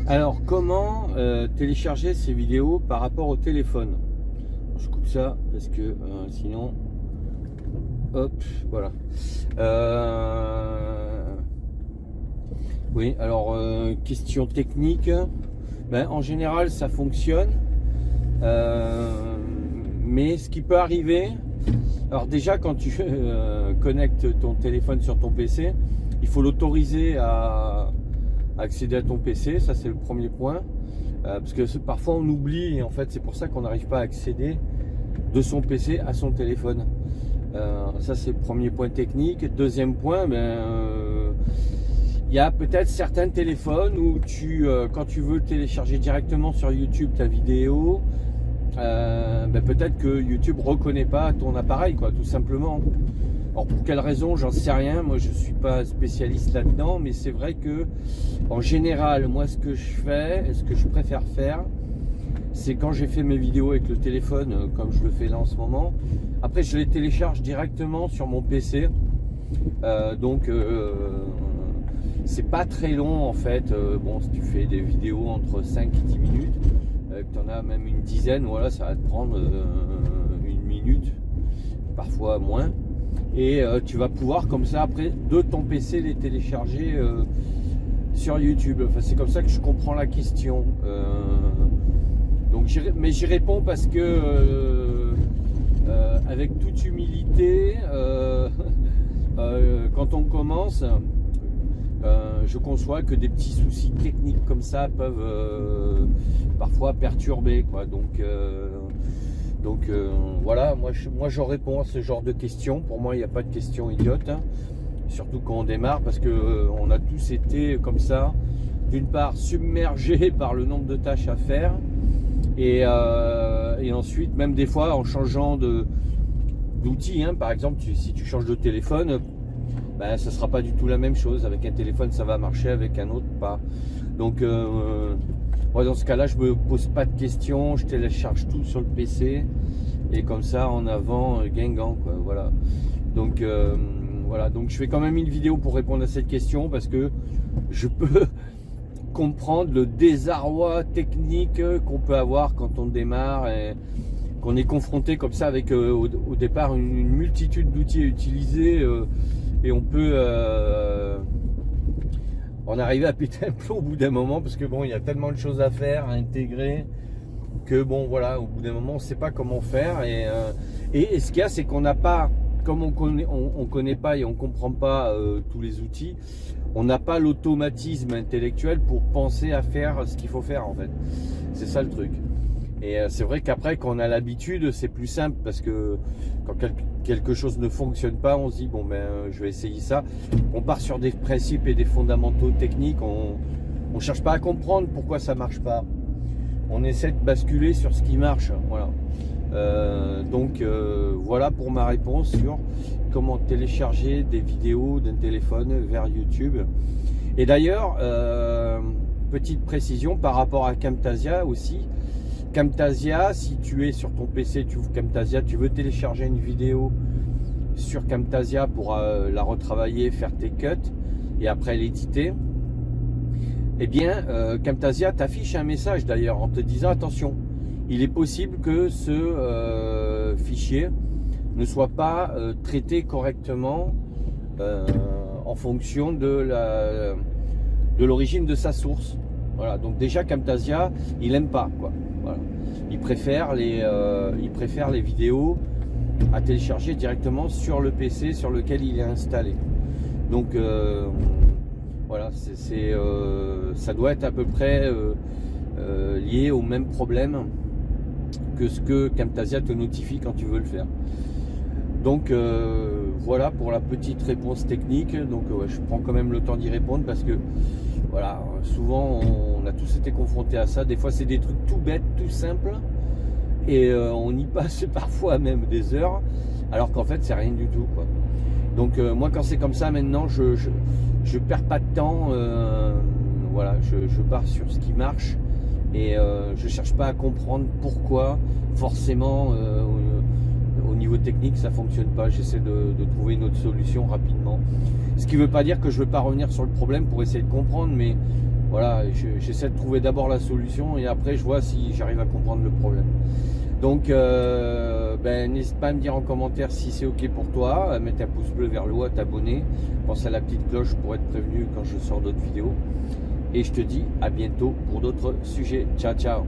Alors, comment télécharger ces vidéos par rapport au téléphone? Je coupe ça parce que sinon, hop, voilà. Oui, alors question technique. Ben, en général, ça fonctionne, mais ce qui peut arriver, alors déjà quand tu connectes ton téléphone sur ton PC, il faut l'autoriser à accéder à ton PC, ça c'est le premier point, parce que parfois on oublie et en fait c'est pour ça qu'on n'arrive pas à accéder de son PC à son téléphone. Ça c'est le premier point technique. Deuxième point, il y a peut-être certains téléphones où quand tu veux télécharger directement sur YouTube ta vidéo, peut-être que YouTube reconnaît pas ton appareil, quoi, tout simplement. Alors pour quelle raison, j'en sais rien, moi je suis pas spécialiste là-dedans, mais c'est vrai que en général, moi ce que je fais, et ce que je préfère faire, c'est quand j'ai fait mes vidéos avec le téléphone, comme je le fais là en ce moment, après je les télécharge directement sur mon PC, c'est pas très long en fait. Bon, si tu fais des vidéos entre 5 et 10 minutes, que tu en as même une dizaine, voilà, ça va te prendre une minute, parfois moins. Et tu vas pouvoir comme ça après de ton PC les télécharger sur YouTube. Enfin, c'est comme ça que je comprends la question. Mais j'y réponds parce que avec toute humilité, quand on commence, je conçois que des petits soucis techniques comme ça peuvent parfois perturber, quoi. Voilà, moi je réponds à ce genre de questions. Pour moi, il n'y a pas de questions idiotes, hein. Surtout quand on démarre, parce que on a tous été comme ça, d'une part submergés par le nombre de tâches à faire, et ensuite, même des fois, en changeant d'outil, hein. Par exemple, si tu changes de téléphone, ça sera pas du tout la même chose. Avec un téléphone, ça va marcher, avec un autre, pas. Donc, moi, dans ce cas-là, je me pose pas de questions, je télécharge tout sur le PC, et comme ça, en avant, Guingamp, quoi. Voilà. Donc, voilà. Donc, je fais quand même une vidéo pour répondre à cette question, parce que je peux comprendre le désarroi technique qu'on peut avoir quand on démarre et qu'on est confronté comme ça avec au départ une multitude d'outils à utiliser, et on peut en arriver à péter un plomb au bout d'un moment, parce que bon, il y a tellement de choses à faire, à intégrer, que bon, voilà, au bout d'un moment on ne sait pas comment faire, et ce qu'il y a, c'est qu'on n'a pas, comme on connaît pas et on comprend pas tous les outils, on n'a pas l'automatisme intellectuel pour penser à faire ce qu'il faut faire, en fait. C'est ça le truc. Et c'est vrai qu'après, quand on a l'habitude, c'est plus simple, parce que quand quelque chose ne fonctionne pas, on se dit bon, je vais essayer ça. On part sur des principes et des fondamentaux techniques. On cherche pas à comprendre pourquoi ça marche pas. On essaie de basculer sur ce qui marche. Voilà. Voilà pour ma réponse sur comment télécharger des vidéos d'un téléphone vers YouTube. Et d'ailleurs, petite précision par rapport à Camtasia aussi. Camtasia, si tu es sur ton PC, tu ouvres Camtasia, tu veux télécharger une vidéo sur Camtasia pour la retravailler, faire tes cuts et après l'éditer, eh bien Camtasia t'affiche un message d'ailleurs en te disant attention, il est possible que ce fichier ne soit pas traité correctement en fonction de l'origine de sa source. Voilà, donc déjà Camtasia, il aime pas, quoi. Voilà. Il préfère les vidéos à télécharger directement sur le PC sur lequel il est installé. Donc voilà, ça doit être à peu près lié au même problème que ce que Camtasia te notifie quand tu veux le faire. Donc voilà pour la petite réponse technique. Donc je prends quand même le temps d'y répondre, parce que voilà, souvent on a tous été confrontés à ça. Des fois c'est des trucs tout bêtes, tout simples, et on y passe parfois même des heures, alors qu'en fait c'est rien du tout, quoi. Donc moi quand c'est comme ça maintenant, je perds pas de temps, voilà, je pars sur ce qui marche, et je cherche pas à comprendre pourquoi forcément au niveau technique ça fonctionne pas. J'essaie de trouver une autre solution rapidement, ce qui veut pas dire que je veux pas revenir sur le problème pour essayer de comprendre, mais Voilà, j'essaie de trouver d'abord la solution et après je vois si j'arrive à comprendre le problème. Donc n'hésite pas à me dire en commentaire si c'est ok pour toi, à mettre un pouce bleu vers le haut, à t'abonner, pense à la petite cloche pour être prévenu quand je sors d'autres vidéos. Et je te dis à bientôt pour d'autres sujets. Ciao ciao.